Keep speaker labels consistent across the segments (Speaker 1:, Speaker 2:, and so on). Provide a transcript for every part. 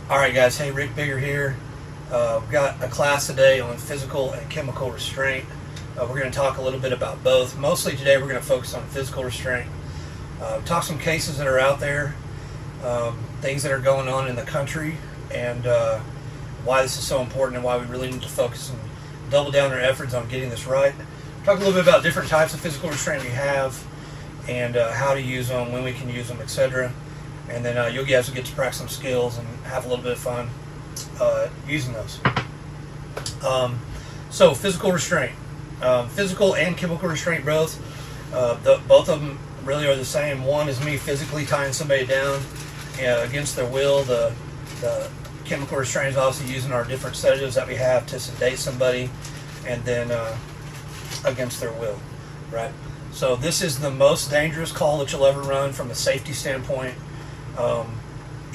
Speaker 1: Alright guys, hey, Rick Bigger here. We've got a class today on physical and chemical restraint. We're going to talk a little bit about both. Mostly today we're going to focus on physical restraint. Talk some cases that are out there, things that are going on in the country, and why this is so important and why we really need to focus and double down our efforts on getting this right. Talk a little bit about different types of physical restraint we have and how to use them, when we can use them, etc. And then you guys will get to practice some skills and have a little bit of fun using those. So physical restraint, physical and chemical restraint both. Both of them really are the same. One is me physically tying somebody down against their will. The chemical restraint is obviously using our different sedatives that we have to sedate somebody, and then against their will, right? So this is the most dangerous call that you'll ever run from a safety standpoint.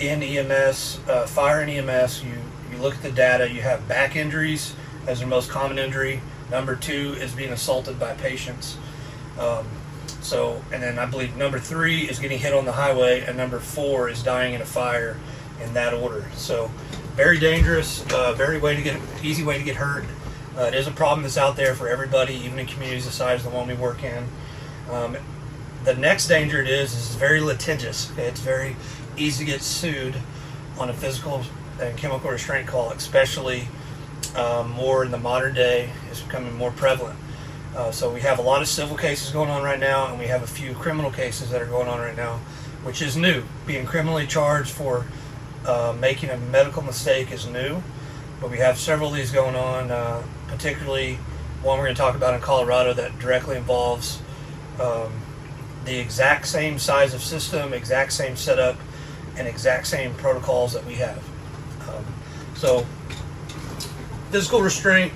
Speaker 1: In EMS, fire and EMS, you look at the data, you have back injuries as their most common injury. Number 2 is being assaulted by patients. And then I believe number 3 is getting hit on the highway, and number 4 is dying in a fire, in that order. So very dangerous, easy way to get hurt. It is a problem that's out there for everybody, even in communities the size of the one we work in. The next danger it is very litigious. Okay? It's very easy to get sued on a physical and chemical restraint call, especially more in the modern day. It's becoming more prevalent. So we have a lot of civil cases going on right now, and we have a few criminal cases that are going on right now, which is new. Being criminally charged for making a medical mistake is new, but we have several of these going on, particularly one we're going to talk about in Colorado that directly involves the exact same size of system, exact same setup, and exact same protocols that we have. So physical restraint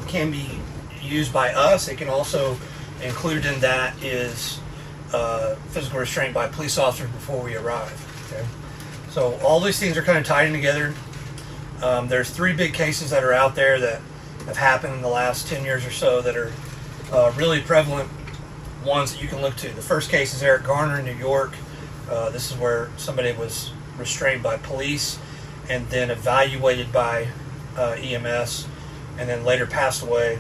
Speaker 1: can be used by us. It can also, included in that is physical restraint by police officers before we arrive. Okay? So all these things are kind of tied in together. There's 3 big cases that are out there that have happened in the last 10 years or so that are really prevalent ones that you can look to. The first case is Eric Garner in New York. This is where somebody was restrained by police and then evaluated by EMS, and then later passed away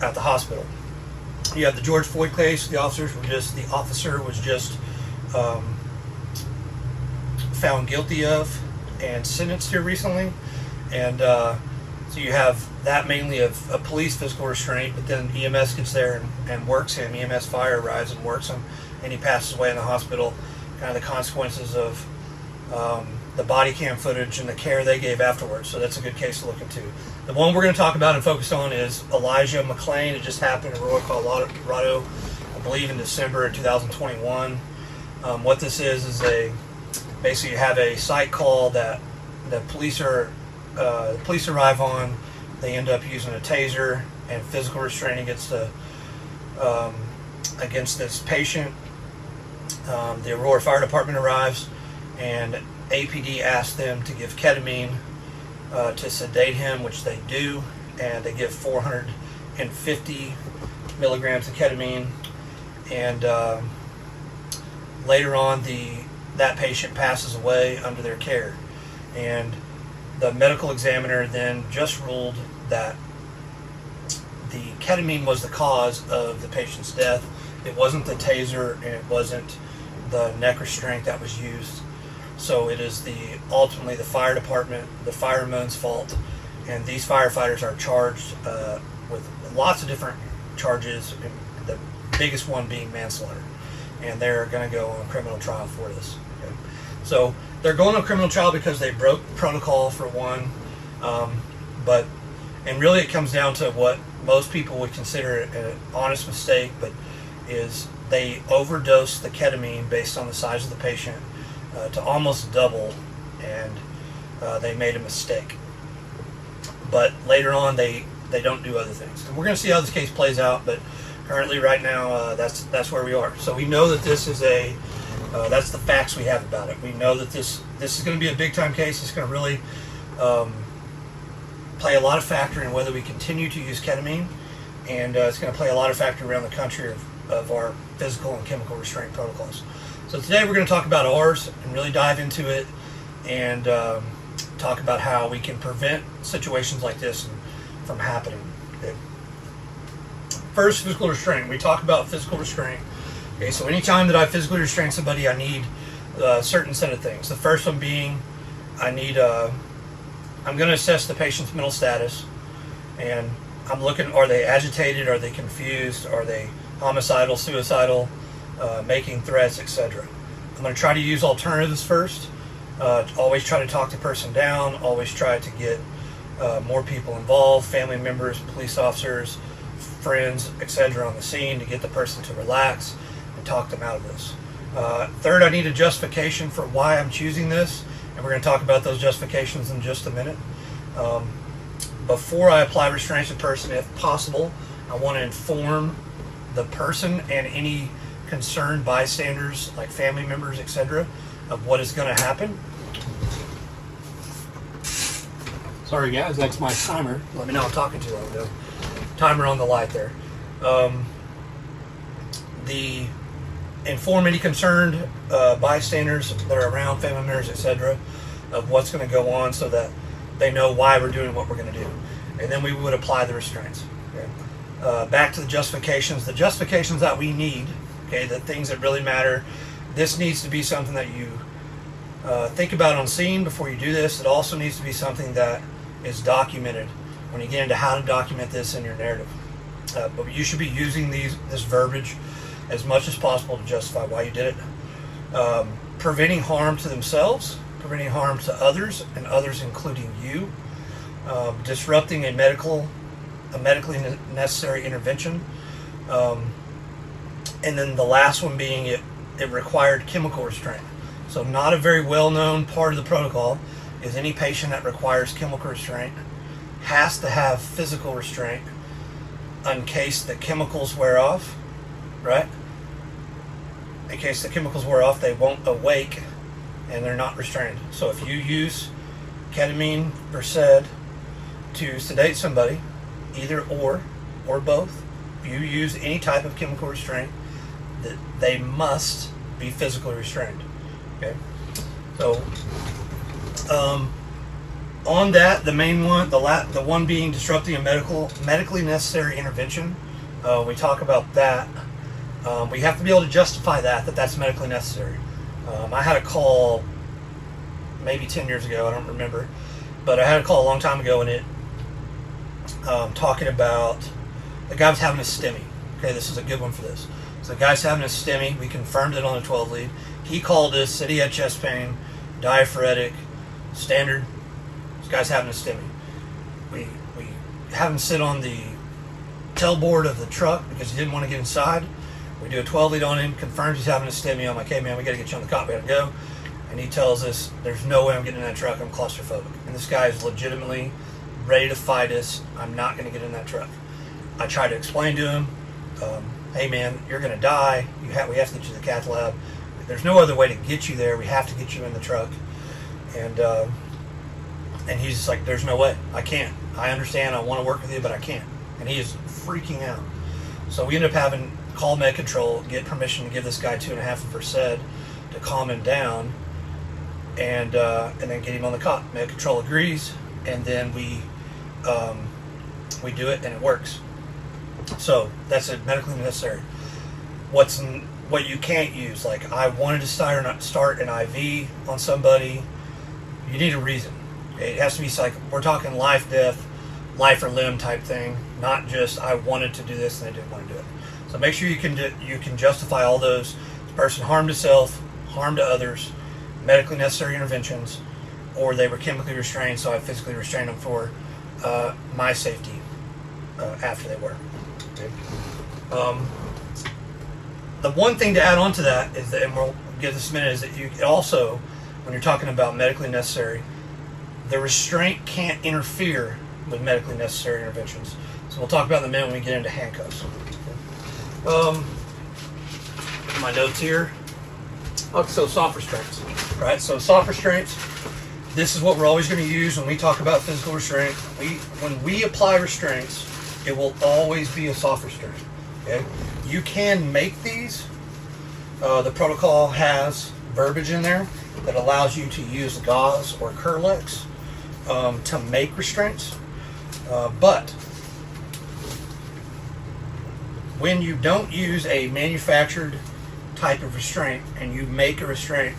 Speaker 1: at the hospital. You have the George Floyd case. The officer was just found guilty of and sentenced here recently, and so you have that mainly of a police physical restraint, but then EMS gets there and works him. EMS fire arrives and works him, and he passes away in the hospital. Kind of the consequences of the body cam footage and the care they gave afterwards. So that's a good case to look into. The one we're going to talk about and focus on is Elijah McClain. It just happened in Aurora, Colorado, I believe in December of 2021. What this is basically you have a site call that the police arrive on. They end up using a taser and physical restraint against this patient. The Aurora Fire Department arrives, and APD asks them to give ketamine to sedate him, which they do, and they give 450 milligrams of ketamine. And later on, that patient passes away under their care, and the medical examiner then just ruled that the ketamine was the cause of the patient's death. It wasn't the taser, and it wasn't the neck restraint that was used. So it is ultimately the fire department, the fireman's fault, and these firefighters are charged with lots of different charges, the biggest one being manslaughter, and they're going to go on criminal trial for this. Okay? So they're going on criminal trial because they broke protocol, for one, and really it comes down to what most people would consider an honest mistake, but is they overdosed the ketamine based on the size of the patient to almost double, and they made a mistake. But later on, they don't do other things. And we're going to see how this case plays out, but currently, right now, that's where we are. So we know that this is that's the facts we have about it. We know that this is going to be a big-time case. It's going to really play a lot of factor in whether we continue to use ketamine, and it's going to play a lot of factor around the country of our physical and chemical restraint protocols. So So today we're going to talk about ours and really dive into it and talk about how we can prevent situations like this from happening. Okay. First, physical restraint. We talk about physical restraint. Okay, so anytime that I physically restrain somebody, I need a certain set of things. The first one being, I'm going to assess the patient's mental status, and I'm looking, are they agitated, are they confused, are they homicidal, suicidal, making threats, etc. I'm going to try to use alternatives first. Always try to talk the person down, always try to get more people involved, family members, police officers, friends, etc. on the scene to get the person to relax and talk them out of this. Third, I need a justification for why I'm choosing this, and we're going to talk about those justifications in just a minute. Before I apply restraint to a person, if possible, I want to inform the person and any concerned bystanders, like family members, etc., of what is going to happen. Sorry guys, that's my timer. Let me know I'm talking too long though. Timer on the light there. Inform any concerned bystanders that are around, family members, etc., of what's going to go on so that they know why we're doing what we're going to do. And then we would apply the restraints. Okay? Back to the justifications. The justifications that we need, okay, the things that really matter, this needs to be something that you think about on scene before you do this. It also needs to be something that is documented when you get into how to document this in your narrative. But you should be using this verbiage as much as possible to justify why you did it. Preventing harm to themselves, preventing harm to others, and others including you. Disrupting a medically necessary intervention. And then the last one being it required chemical restraint. So not a very well-known part of the protocol is any patient that requires chemical restraint has to have physical restraint in case the chemicals wear off, right? In case the chemicals wear off, they won't awake and they're not restrained. So if you use ketamine, Versed to sedate somebody, either or both, if you use any type of chemical restraint, that they must be physically restrained. Okay, so on that, the main one, the one being disrupting a medically necessary intervention. We talk about that. We have to be able to justify that's medically necessary. I had a call maybe 10 years ago, I don't remember, but I had a call a long time ago, and it talking about the guy was having a STEMI. Okay, this is a good one for this. So the guy's having a STEMI. We confirmed it on the 12 lead. He called us, said he had chest pain, diaphoretic, standard. This guy's having a STEMI. We have him sit on the tailboard of the truck because he didn't want to get inside. We do a 12 lead on him, confirms he's having a STEMI. I'm like, hey man, we got to get you on the cot, we got to go. And he tells us, there's no way I'm getting in that truck, I'm claustrophobic. And this guy is legitimately ready to fight us. I'm not going to get in that truck. I tried to explain to him, hey man, you're going to die. We have to get you to the cath lab. There's no other way to get you there. We have to get you in the truck. And he's just like, there's no way. I can't. I understand. I want to work with you, but I can't. And he is freaking out. So we ended up having to call med control, get permission to give this guy 2.5 of Versed to calm him down, and then get him on the cot. Med control agrees, and then we do it, and it works. So that's it, medically necessary. What you can't use, like I wanted to start an IV on somebody, you need a reason. It has to be like, we're talking life, death, life or limb type thing, not just I wanted to do this and I didn't want to do it. So make sure you can justify all those. The person harmed himself, harm to others, medically necessary interventions, or they were chemically restrained, so I physically restrained them for my safety after they were. Okay. The one thing to add on to that is that, and we'll give this a minute, is that you also, when you're talking about medically necessary, the restraint can't interfere with medically necessary interventions. So we'll talk about in a minute when we get into handcuffs. My notes here. Okay, so soft restraints. Right, so soft restraints, this is what we're always going to use when we talk about physical restraint. When we apply restraints, it will always be a soft restraint. Okay, you can make these The protocol has verbiage in there that allows you to use gauze or Kerlix to make restraints. But when you don't use a manufactured type of restraint and you make a restraint,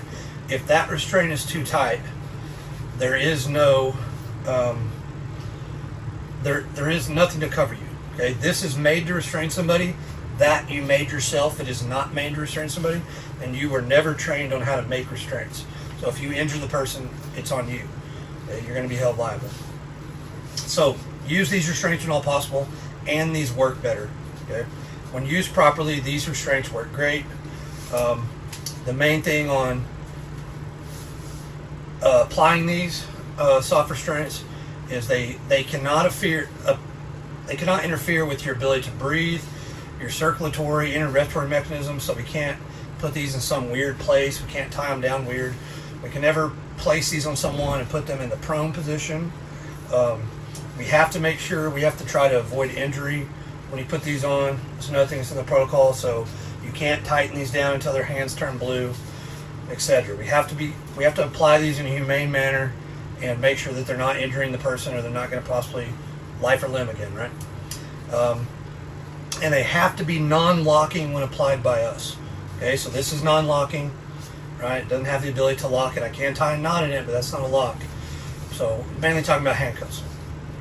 Speaker 1: if that restraint is too tight, there is no there is nothing to cover you. Okay, this is made to restrain somebody. That you made yourself. It is not made to restrain somebody, and you were never trained on how to make restraints. So if you injure the person, it's on you. Okay, you're going to be held liable. So use these restraints when all possible, and these work better. Okay, when used properly, these restraints work great. The main thing on applying these soft restraints is they cannot interfere with your ability to breathe, your circulatory, inner respiratory mechanism. So we can't put these in some weird place. We can't tie them down weird. We can never place these on someone and put them in the prone position. We have to make sure, we have to try to avoid injury when you put these on. There's another thing that's in the protocol, so you can't tighten these down until their hands turn blue, etc. We have to apply these in a humane manner and make sure that they're not injuring the person, or they're not going to possibly life or limb again, right? And they have to be non-locking when applied by us. Okay, so this is non-locking, right? It doesn't have the ability to lock it. I can tie a knot in it, but that's not a lock. So mainly talking about handcuffs.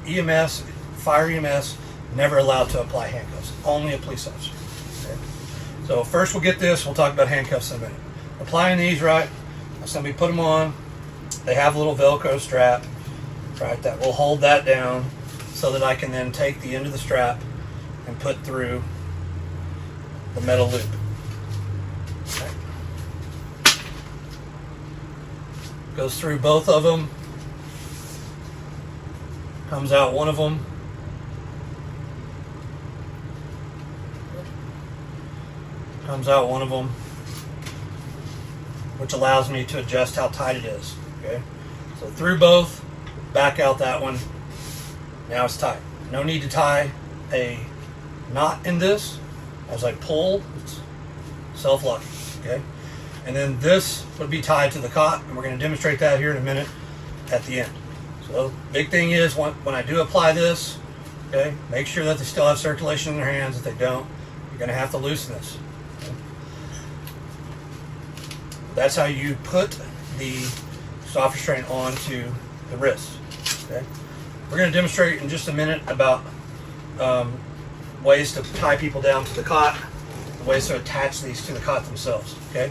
Speaker 1: EMS, fire EMS, never allowed to apply handcuffs. Only a police officer. Okay? So first we'll get this. We'll talk about handcuffs in a minute. Applying these, right? Somebody put them on. They have a little Velcro strap, right? That will hold that down, so that I can then take the end of the strap and put through the metal loop. Okay. Goes through both of them. Comes out one of them. Comes out one of them, which allows me to adjust how tight it is. Okay, so through both, back out that one. Now it's tight. No need to tie a knot in this. As I pull, it's self-locking. Okay, and then this would be tied to the cot, and we're going to demonstrate that here in a minute at the end. So big thing is when I do apply this, okay, make sure that they still have circulation in their hands. If they don't, you're going to have to loosen this. Okay? That's how you put the soft restraint onto the wrist. Okay, we're going to demonstrate in just a minute about ways to tie people down to the cot, ways to attach these to the cot themselves. Okay,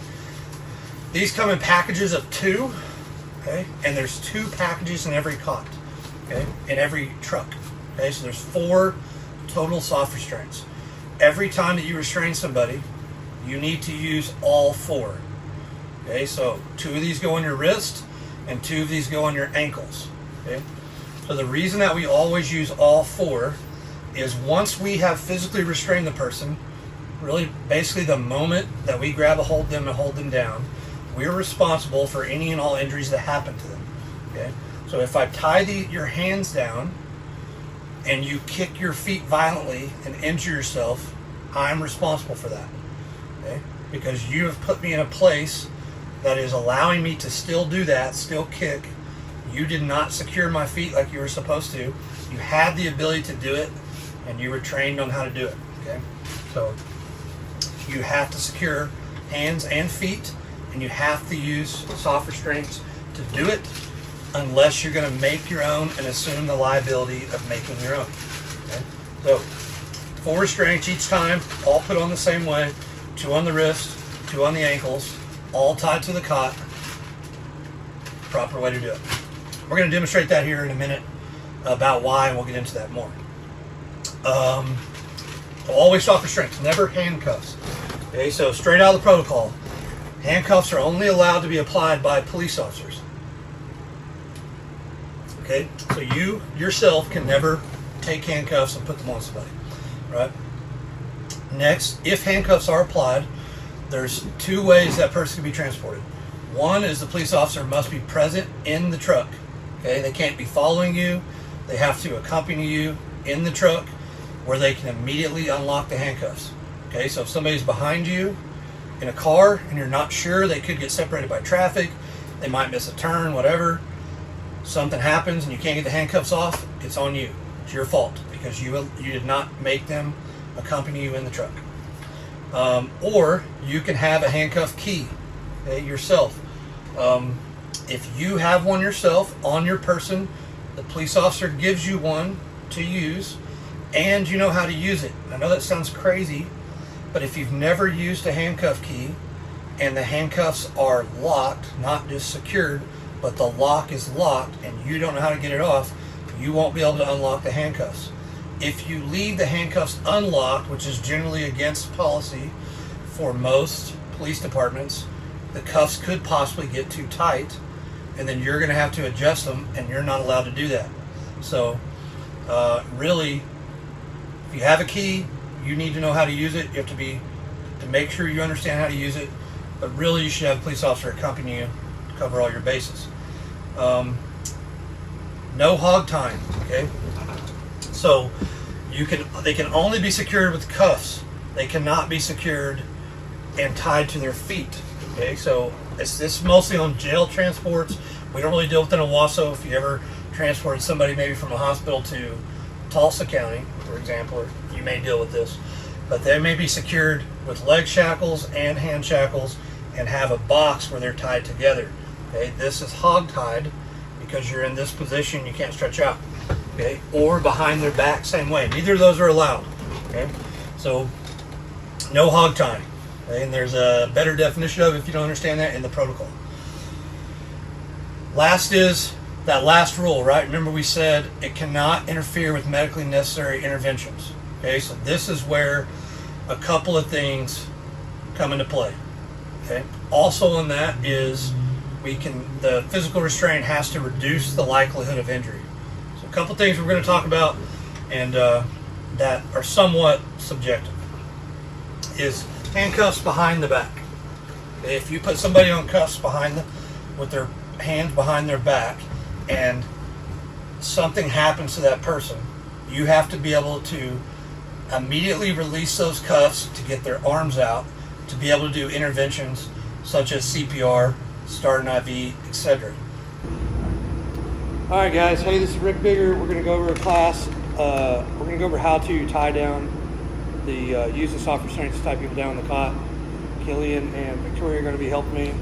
Speaker 1: these come in packages of 2. Okay, and there's 2 packages in every cot. Okay, in every truck. Okay, so there's 4 total soft restraints. Every time that you restrain somebody, you need to use all 4. Okay, so 2 of these go on your wrist, and 2 of these go on your ankles. Okay, so the reason that we always use all 4 is once we have physically restrained the person, really basically the moment that we grab a hold of them and hold them down, we're responsible for any and all injuries that happen to them. Okay, so if I tie your hands down and you kick your feet violently and injure yourself, I'm responsible for that. Okay, because you have put me in a place that is allowing me to still do that, still kick. You did not secure my feet like you were supposed to. You had the ability to do it, and you were trained on how to do it. Okay, so you have to secure hands and feet, and you have to use soft restraints to do it, unless you're going to make your own and assume the liability of making your own. Okay, so 4 restraints each time, all put on the same way. 2 on the wrist, 2 on the ankles, all tied to the cot. Proper way to do it. We're going to demonstrate that here in a minute about why, and we'll get into that more. Always soft restraints, never handcuffs. Okay, so straight out of the protocol, handcuffs are only allowed to be applied by police officers. Okay, so you yourself can never take handcuffs and put them on somebody, right? Next, if handcuffs are applied, there's 2 ways that person can be transported. One is the police officer must be present in the truck. Okay, they can't be following you. They have to accompany you in the truck where they can immediately unlock the handcuffs. Okay, so if somebody's behind you in a car and you're not sure, they could get separated by traffic, they might miss a turn, whatever. Something happens and you can't get the handcuffs off, it's on you. It's your fault because you did not make them accompany you in the truck. Or you can have a handcuff key, okay, yourself. If you have one yourself on your person, the police officer gives you one to use, and you know how to use it. I know that sounds crazy, but if you've never used a handcuff key and the handcuffs are locked, not just secured, but the lock is locked and you don't know how to get it off, you won't be able to unlock the handcuffs. If you leave the handcuffs unlocked, which is generally against policy for most police departments, the cuffs could possibly get too tight, and then you're going to have to adjust them, and you're not allowed to do that. So really, if you have a key, you need to know how to use it. You have to make sure you understand how to use it, but really you should have a police officer accompany you to cover all your bases. No hog tying, okay? So they can only be secured with cuffs. They cannot be secured and tied to their feet. Okay, so this is mostly on jail transports. We don't really deal with it in Owasso. If you ever transported somebody maybe from a hospital to Tulsa County, for example, you may deal with this. But they may be secured with leg shackles and hand shackles and have a box where they're tied together. Okay, this is hog tied because you're in this position, you can't stretch out. Okay, or behind their back, same way. Neither of those are allowed. Okay, so no hog tying. Okay? And there's a better definition of it if you don't understand that in the protocol. Last is that last rule, right? Remember we said it cannot interfere with medically necessary interventions. Okay, so this is where a couple of things come into play. Okay, also on that is the physical restraint has to reduce the likelihood of injury. So a couple things we're going to talk about and that are somewhat subjective is handcuffs behind the back. Okay, if you put somebody on cuffs with their hands behind their back and something happens to that person, you have to be able to immediately release those cuffs to get their arms out to be able to do interventions such as CPR, start an IV, etc. All right, guys. Hey, this is Rick Bigger. We're going to go over a class. We're going to go over how to tie down using soft restraints to tie people down in the cot. Killian and Victoria are going to be helping me.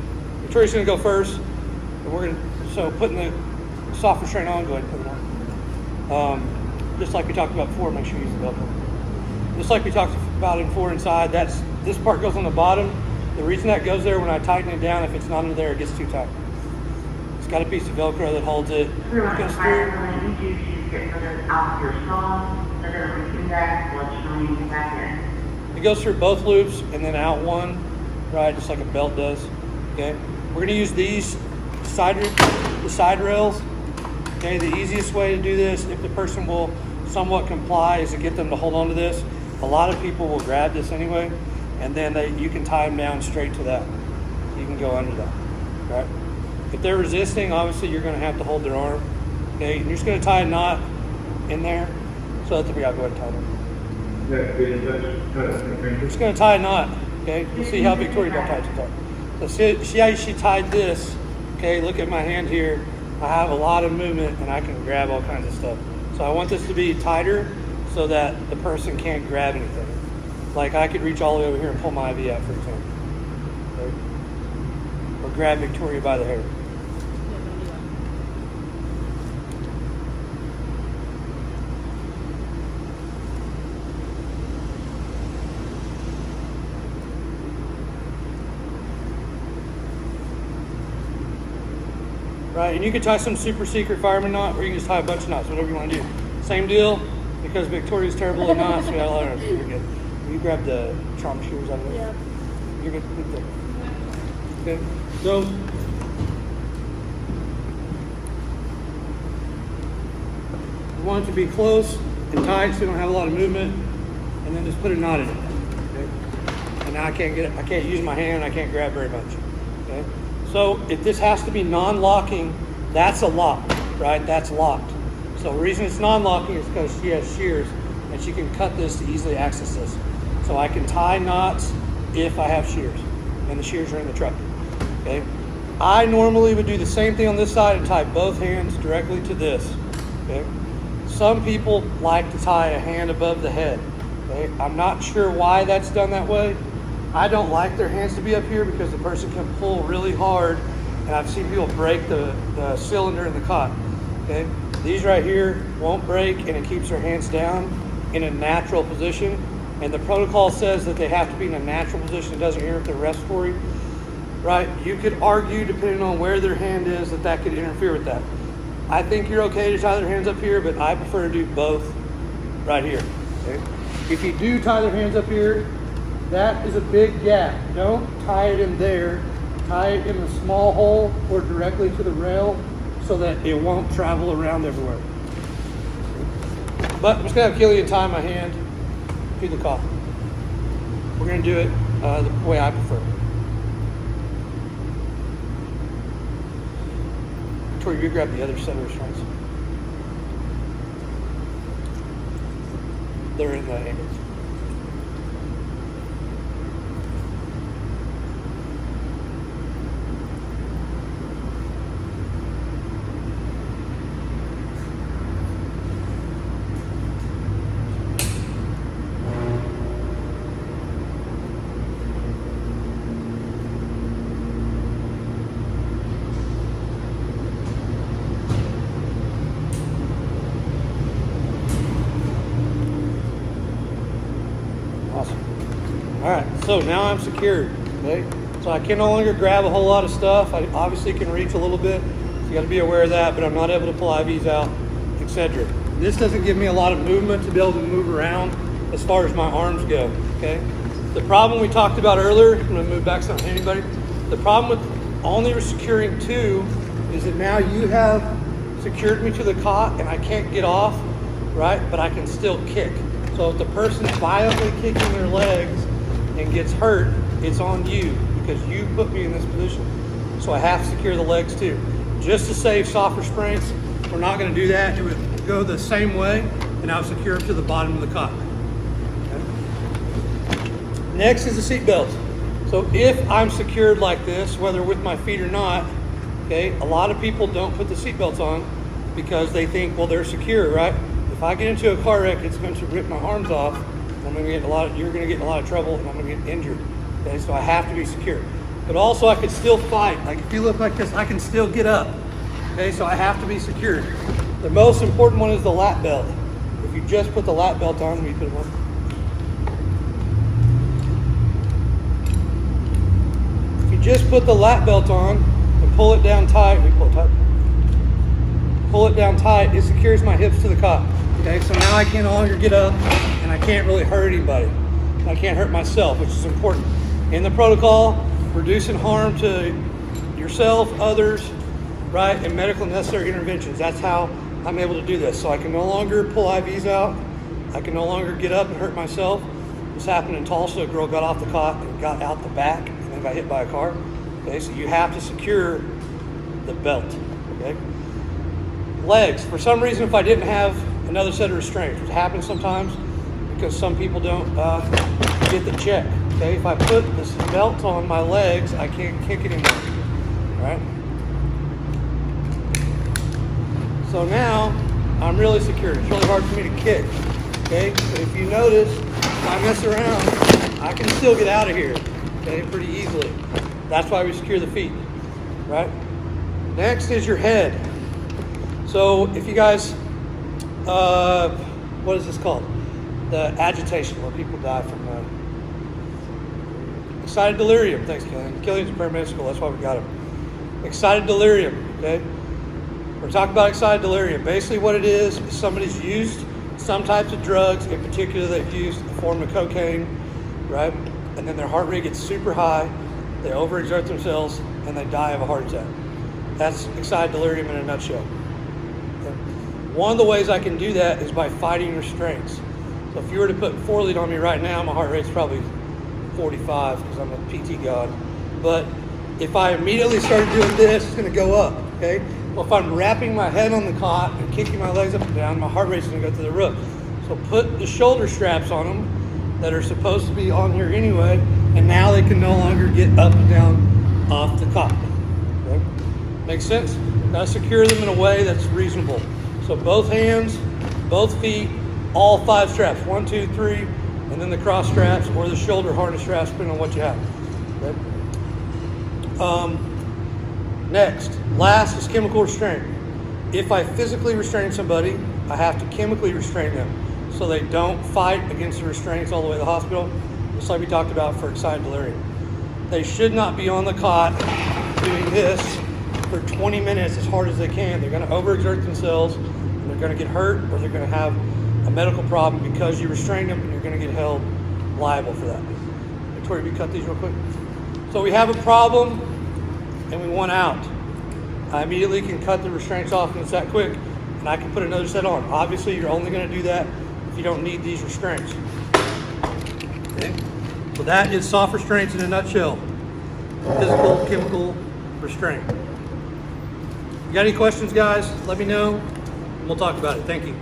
Speaker 1: Victoria's going to go first. And putting the soft restraint on, go ahead and put it on. Just like we talked about before, make sure you use the Velcro. Just like we talked about it before inside, this part goes on the bottom. The reason that goes there, when I tighten it down, if it's not under there, it gets too tight. It's got a piece of Velcro that holds it. It goes through both loops and then out one, right, just like a belt does. Okay, we're going to use the side rails. Okay, the easiest way to do this, if the person will somewhat comply, is to get them to hold on to this. A lot of people will grab this anyway, and then you can tie them down straight to that. You can go under that, right? If they're resisting, obviously you're going to have to hold their arm. Okay, and you're just going to tie a knot in there. So that's I'll go ahead and tie it. We're just going to tie a knot. Okay, you see how Victoria got tied to that. So see how she tied this. Okay, look at my hand here. I have a lot of movement and I can grab all kinds of stuff. So I want this to be tighter so that the person can't grab anything. Like I could reach all the way over here and pull my IV out, for example. Okay. Or grab Victoria by the hair. Right, and you can tie some super secret fireman knot, or you can just tie a bunch of knots, whatever you want to do. Same deal, because Victoria's terrible at knots, we got a lot of you're good. You grab the trauma shears out of there. Yeah. You're good. Okay, so you want it to be close and tight so you don't have a lot of movement, and then just put a knot in it. Okay? And now I can't use my hand, I can't grab very much. Okay? So if this has to be non-locking, that's a lock, right? That's locked. So the reason it's non-locking is because she has shears and she can cut this to easily access this. So I can tie knots if I have shears.
Speaker 2: and the shears are in the truck. Okay. I normally would do the same thing on this side and tie both hands directly to this. Okay. Some people like to tie a hand above the head. Okay. I'm not sure why that's done that way. I don't like their hands to be up here because the person can pull really hard, and I've seen people break the cylinder in the cot. Okay. These right here won't break, and it keeps their hands down in a natural position. And the protocol says that they have to be in a natural position. It doesn't interfere with the respiratory. Right? You could argue, depending on where their hand is, that could interfere with that. I think you're okay to tie their hands up here, but I prefer to do both right here. Okay? If you do tie their hands up here, that is a big gap. Don't tie it in there. Tie it in a small hole or directly to the rail so that it won't travel around everywhere. But I'm just going to have Killian tie my hand to the cot. We're going to do it the way I prefer. Tori, you grab the other set of restraints. They're in the ambulance. All right, so now I'm secured, okay? So I can no longer grab a whole lot of stuff. I obviously can reach a little bit, so you gotta be aware of that, but I'm not able to pull IVs out, etc. This doesn't give me a lot of movement to be able to move around as far as my arms go, okay? The problem we talked about earlier, I'm gonna move back something, anybody? The problem with only securing two is that now you have secured me to the cot and I can't get off, right? But I can still kick. So if the person's violently kicking their legs and gets hurt, it's on you because you put me in this position. So I have to secure the legs too. Just to save soft restraints, we're not going to do that. It would go the same way, and I'll secure them to the bottom of the cot. Okay. Next is the seat belt. So if I'm secured like this, whether with my feet or not, okay, a lot of people don't put the seat belts on because they think, well, they're secure, right? If I get into a car wreck, it's going to rip my arms off. I'm going to get you're going to get in a lot of trouble, and I'm going to get injured. Okay, so I have to be secure. But also, I could still fight. Like if you look like this, I can still get up. Okay, so I have to be secured. The most important one is the lap belt. If you just put the lap belt on, let me put it on. If you just put the lap belt on and pull it down tight, pull it down tight, it secures my hips to the cot. Okay, so now I can no longer get up and I can't really hurt anybody. I can't hurt myself, which is important. In the protocol, reducing harm to yourself, others, right, and medical necessary interventions. That's how I'm able to do this. So I can no longer pull IVs out. I can no longer get up and hurt myself. This happened in Tulsa. A girl got off the cot and got out the back and then got hit by a car. Okay, so you have to secure the belt. Okay. Legs. For some reason, if I didn't have another set of restraints, which happens sometimes because some people don't get the check. Okay, if I put this belt on my legs, I can't kick anymore. All right. So now I'm really secure. It's really hard for me to kick. Okay, but if you notice, if I mess around, I can still get out of here. Okay, pretty easily. That's why we secure the feet. Right. Next is your head. So if you guys, what is this called? The agitation where people die from excited delirium. Thanks, Killian. Killian's in paramedic school. That's why we got him. Excited delirium. Okay. We're talking about excited delirium. Basically, what it is somebody's used some types of drugs. In particular, they've used a form of cocaine, right? And then their heart rate gets super high. They overexert themselves and they die of a heart attack. That's excited delirium in a nutshell. One of the ways I can do that is by fighting restraints. So if you were to put 4 lead on me right now, my heart rate's probably 45 because I'm a PT god. But if I immediately started doing this, it's going to go up, okay? Well, if I'm wrapping my head on the cot and kicking my legs up and down, my heart rate's going to go through the roof. So put the shoulder straps on them that are supposed to be on here anyway, and now they can no longer get up and down off the cot. Okay? Makes sense? Now secure them in a way that's reasonable. So both hands, both feet, all 5 straps, 1, 2, 3, and then the cross straps or the shoulder harness straps, depending on what you have. Okay? Next, last is chemical restraint. If I physically restrain somebody, I have to chemically restrain them so they don't fight against the restraints all the way to the hospital, just like we talked about for excited delirium. They should not be on the cot doing this for 20 minutes as hard as they can. They're going to overexert themselves, and they're going to get hurt, or they're going to have a medical problem because you restrained them, and you're going to get held liable for that. Victoria, you cut these real quick. So we have a problem, and we want out. I immediately can cut the restraints off, and it's that quick, and I can put another set on. Obviously, you're only going to do that if you don't need these restraints. Okay? So that is soft restraints in a nutshell. Physical, chemical restraint. You got any questions, guys? Let me know, and we'll talk about it. Thank you.